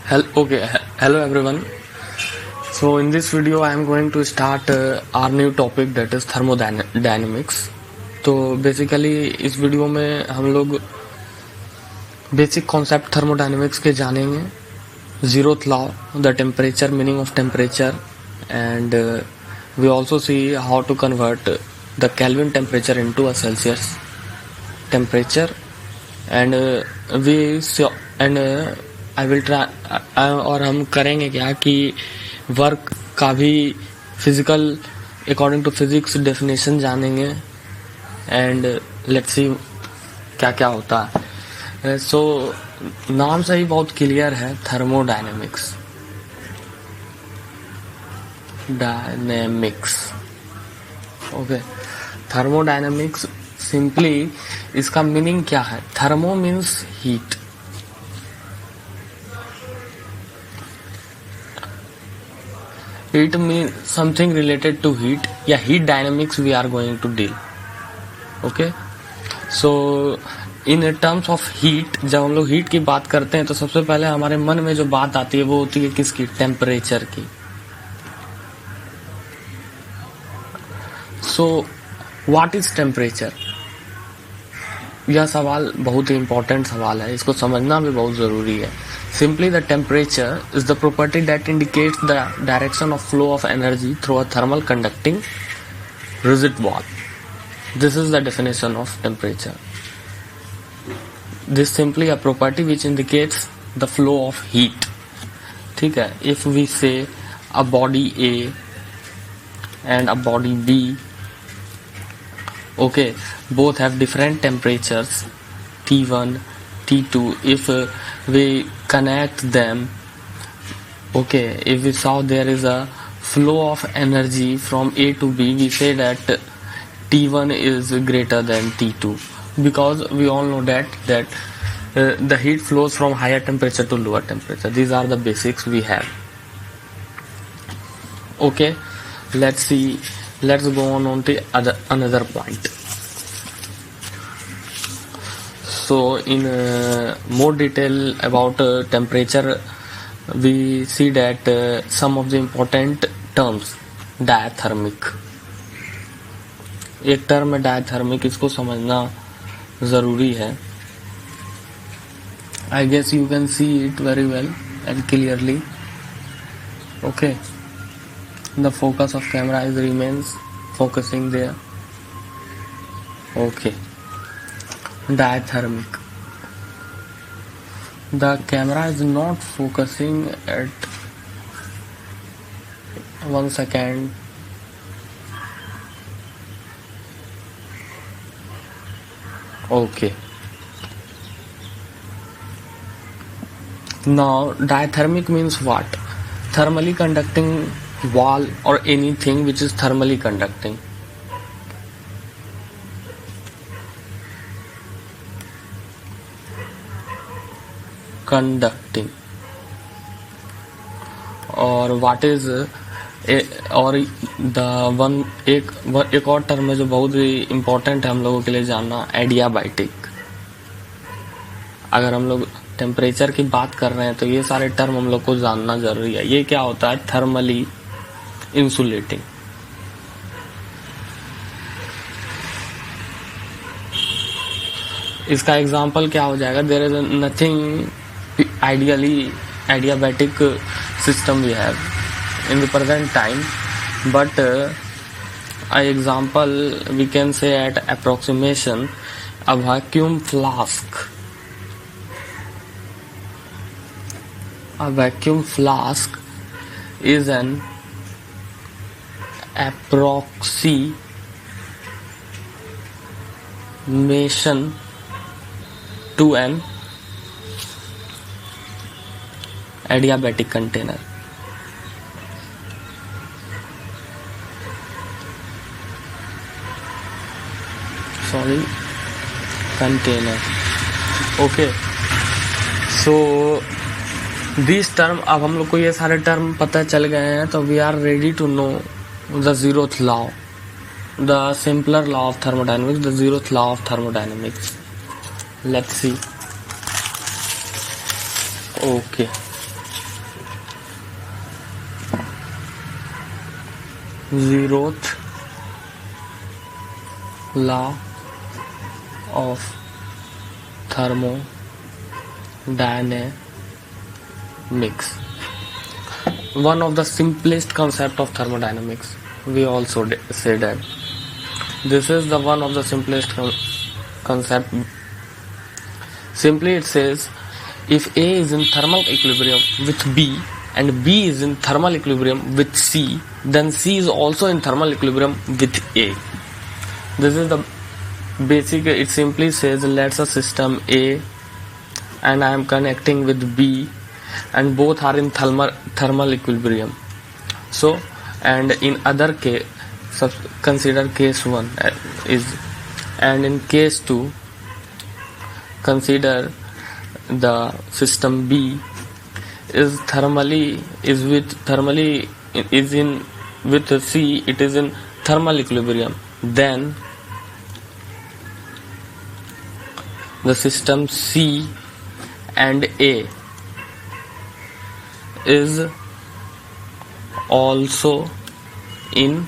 Hello everyone. So in this video I am going to start our new topic, that is thermodynamics. तो basically इस video में हम लोग basic concept thermodynamics के जानेंगे. Zeroth law, the temperature, meaning of temperature, and we also see how to convert the Kelvin temperature into a Celsius temperature. And I will try, और हम करेंगे क्या कि वर्क का भी physical according to physics definition जानेंगे. And let's see क्या क्या होता है. सो नाम से ही बहुत क्लियर है, थर्मोडायनेमिक्स. ओके, थर्मोडायनेमिक्स सिंपली इसका मीनिंग क्या है. Thermo means heat. It means something related to heat. या heat dynamics we are going to deal. Okay. So in terms of heat, जब हम लोग heat की बात करते हैं तो सबसे पहले हमारे मन में जो बात आती है वो होती है किसकी? टेम्परेचर की. So what is temperature? यह सवाल बहुत ही इम्पोर्टेंट सवाल है, इसको समझना भी बहुत ज़रूरी है. Simply, the temperature is the property that indicates the direction of flow of energy through a thermal conducting rigid wall. This is the definition of temperature. This is simply a property which indicates the flow of heat. ठीक है. If we say a body A and a body B, okay, both have different temperatures, T1, T2. If we connect them, okay, if we saw there is a flow of energy from A to B, we say that T1 is greater than T2, because we all know that the heat flows from higher temperature to lower temperature. These are the basics we have. Okay, let's go on to another point. So in more detail about temperature, we see that some of the important terms. Diathermic, एक term है diathermic, इसको समझना ज़रूरी है. I guess you can see it very well and clearly. Okay, the focus of camera remains focusing there. Okay. Diathermic. The camera is not focusing at 1 second. Okay. Now diathermic means what? Thermally conducting wall or anything which is thermally conducting. Conducting. और what is और the one एक और term है जो बहुत ही important है हम लोगों के लिए जानना, एडियाबैटिक. अगर हम लोग टेम्परेचर की बात कर रहे हैं तो ये सारे टर्म हम लोग को जानना जरूरी है. ये क्या होता है? Thermally insulating. इसका एग्जाम्पल क्या हो जाएगा? There is nothing adiabatic system we have in the present time, but an example we can say at approximation, a vacuum flask. A vacuum flask is an approximation to an adiabatic container. Sorry, container. Okay, so this term, अब हम लोग को ये सारे term पता चल गए हैं तो we are ready to know the zeroth law, the simpler law of thermodynamics, the zeroth law of thermodynamics. Let's see. Okay, zeroth law of thermodynamics. One of the simplest concept of thermodynamics. We also say that this is the one of the simplest concept. Simply it says, if A is in thermal equilibrium with B and B is in thermal equilibrium with C, then C is also in thermal equilibrium with A. This is the basic. It simply says, let's a system A and I am connecting with B and both are in thermal equilibrium. So, and in other case, consider case 1 is, and in case 2 consider the system B is with C, it is in thermal equilibrium. Then the system C and A is also in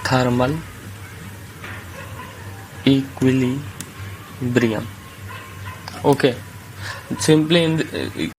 thermal equilibrium. Okay, simply in